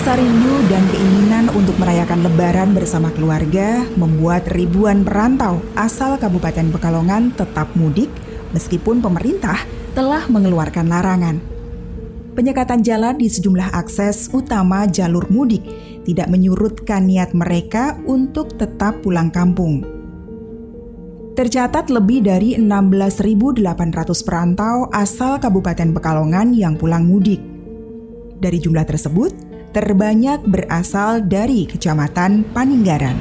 Rasa rindu dan keinginan untuk merayakan Lebaran bersama keluarga membuat ribuan perantau asal Kabupaten Pekalongan tetap mudik meskipun pemerintah telah mengeluarkan larangan. Penyekatan jalan di sejumlah akses utama jalur mudik tidak menyurutkan niat mereka untuk tetap pulang kampung. Tercatat lebih dari 16.800 perantau asal Kabupaten Pekalongan yang pulang mudik. Dari jumlah tersebut, terbanyak berasal dari Kecamatan Paninggaran.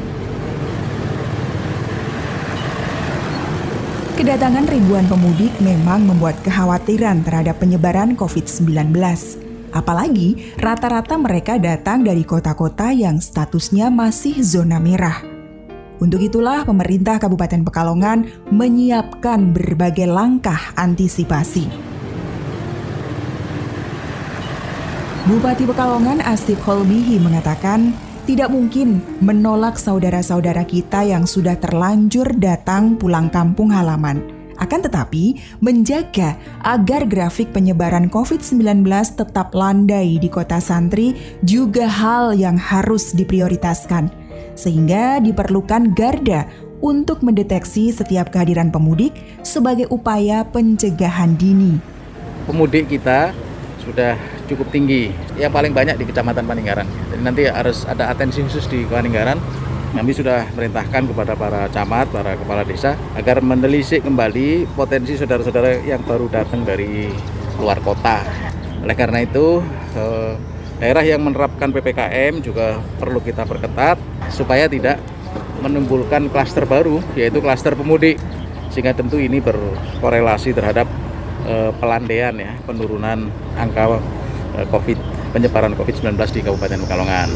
Kedatangan ribuan pemudik memang membuat kekhawatiran terhadap penyebaran COVID-19. Apalagi rata-rata mereka datang dari kota-kota yang statusnya masih zona merah. Untuk itulah pemerintah Kabupaten Pekalongan menyiapkan berbagai langkah antisipasi. Bupati Pekalongan Asif Holbihi mengatakan tidak mungkin menolak saudara-saudara kita yang sudah terlanjur datang pulang kampung halaman. Akan tetapi, menjaga agar grafik penyebaran COVID-19 tetap landai di kota santri juga hal yang harus diprioritaskan. Sehingga diperlukan garda untuk mendeteksi setiap kehadiran pemudik sebagai upaya pencegahan dini. Pemudik kita sudah cukup tinggi, yang paling banyak di Kecamatan Paninggaran. Jadi nanti harus ada atensi khusus di Paninggaran. Kami sudah merintahkan kepada para camat, para kepala desa agar menelisik kembali potensi saudara-saudara yang baru datang dari luar kota. Oleh karena itu, daerah yang menerapkan PPKM juga perlu kita perketat supaya tidak menimbulkan klaster baru, yaitu klaster pemudik. Sehingga tentu ini berkorelasi terhadap pelandaian ya, penurunan angka penyebaran COVID-19 di Kabupaten Pekalongan.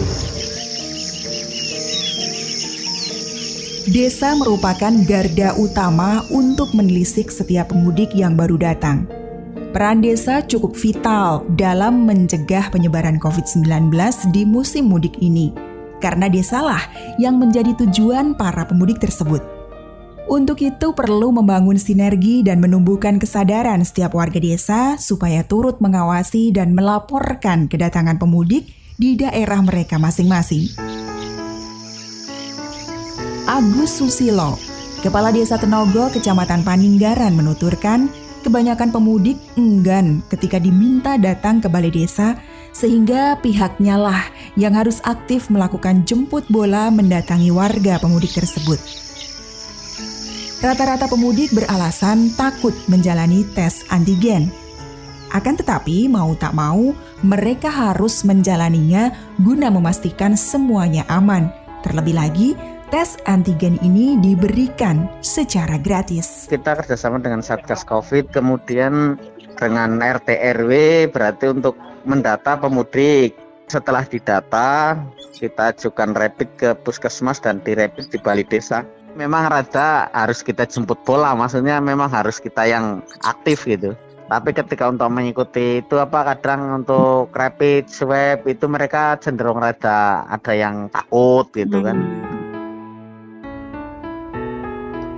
Desa merupakan garda utama untuk menelisik setiap pemudik yang baru datang. Peran desa cukup vital dalam mencegah penyebaran COVID-19 di musim mudik ini, karena desalah yang menjadi tujuan para pemudik tersebut. Untuk itu perlu membangun sinergi dan menumbuhkan kesadaran setiap warga desa supaya turut mengawasi dan melaporkan kedatangan pemudik di daerah mereka masing-masing. Agus Susilo, Kepala Desa Tenogo, Kecamatan Paninggaran menuturkan, kebanyakan pemudik enggan ketika diminta datang ke balai desa sehingga pihaknya lah yang harus aktif melakukan jemput bola mendatangi warga pemudik tersebut. Rata-rata pemudik beralasan takut menjalani tes antigen. Akan tetapi mau tak mau, mereka harus menjalaninya guna memastikan semuanya aman. Terlebih lagi, tes antigen ini diberikan secara gratis. Kita kerjasama dengan Satgas COVID, kemudian dengan RT RW berarti untuk mendata pemudik. Setelah didata, kita ajukan rapid ke puskesmas dan dirapid di balai desa. Memang rada harus kita jemput bola, maksudnya memang harus kita yang aktif gitu. Tapi ketika untuk mengikuti itu kadang untuk rapid swab itu mereka cenderung rada ada yang takut gitu kan.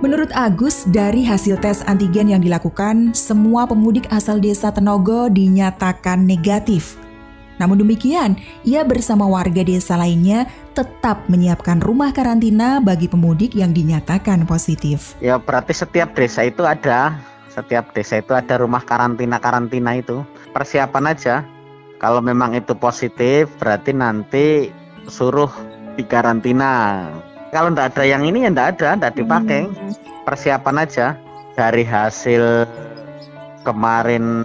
Menurut Agus, dari hasil tes antigen yang dilakukan, semua pemudik asal desa Tenogo dinyatakan negatif. Namun demikian, ia bersama warga desa lainnya tetap menyiapkan rumah karantina bagi pemudik yang dinyatakan positif. Ya berarti setiap desa itu ada rumah karantina itu. Persiapan aja. Kalau memang itu positif, berarti nanti suruh dikarantina. Kalau enggak ada yang ini ya enggak dipakai. Persiapan aja. Dari hasil kemarin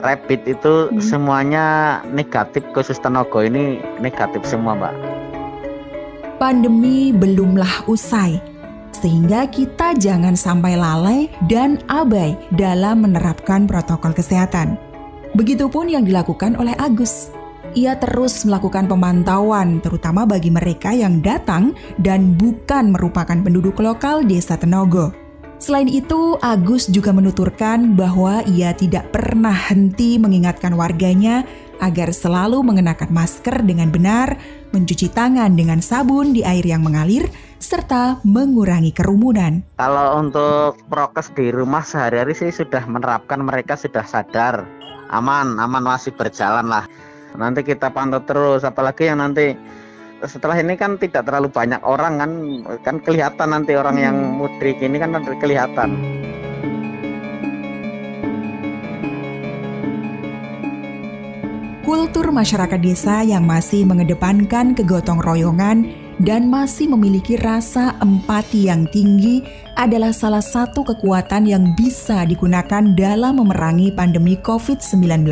rapid itu semuanya negatif, khusus Tenogo ini negatif semua, Mbak. Pandemi belumlah usai, sehingga kita jangan sampai lalai dan abai dalam menerapkan protokol kesehatan. Begitupun yang dilakukan oleh Agus. Ia terus melakukan pemantauan, terutama bagi mereka yang datang dan bukan merupakan penduduk lokal desa Tenogo. Selain itu, Agus juga menuturkan bahwa ia tidak pernah henti mengingatkan warganya agar selalu mengenakan masker dengan benar, mencuci tangan dengan sabun di air yang mengalir, serta mengurangi kerumunan. Kalau untuk prokes di rumah sehari-hari sih sudah menerapkan, mereka sudah sadar, aman masih berjalan lah. Nanti kita pantau terus, apalagi yang nanti setelah ini kan tidak terlalu banyak orang kan kelihatan nanti orang yang mudik ini kan kelihatan. Kultur masyarakat desa yang masih mengedepankan kegotong royongan dan masih memiliki rasa empati yang tinggi adalah salah satu kekuatan yang bisa digunakan dalam memerangi pandemi COVID-19,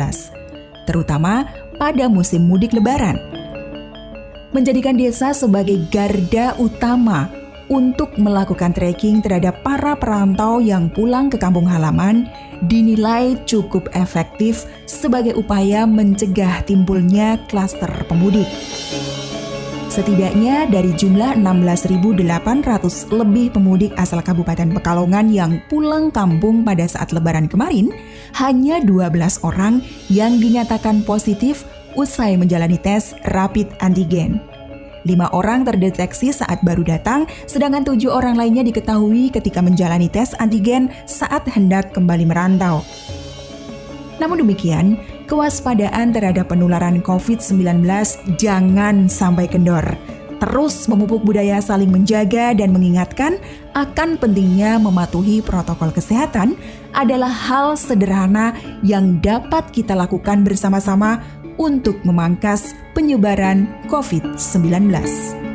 terutama pada musim mudik Lebaran. Menjadikan desa sebagai garda utama untuk melakukan tracking terhadap para perantau yang pulang ke kampung halaman dinilai cukup efektif sebagai upaya mencegah timbulnya klaster pemudik. Setidaknya dari jumlah 16.800 lebih pemudik asal Kabupaten Pekalongan yang pulang kampung pada saat Lebaran kemarin, hanya 12 orang yang dinyatakan positif usai menjalani tes rapid antigen. 5 orang terdeteksi saat baru datang, sedangkan 7 orang lainnya diketahui ketika menjalani tes antigen saat hendak kembali merantau. Namun demikian, kewaspadaan terhadap penularan COVID-19 jangan sampai kendor. Terus memupuk budaya saling menjaga dan mengingatkan akan pentingnya mematuhi protokol kesehatan adalah hal sederhana yang dapat kita lakukan bersama-sama untuk memangkas penyebaran COVID-19.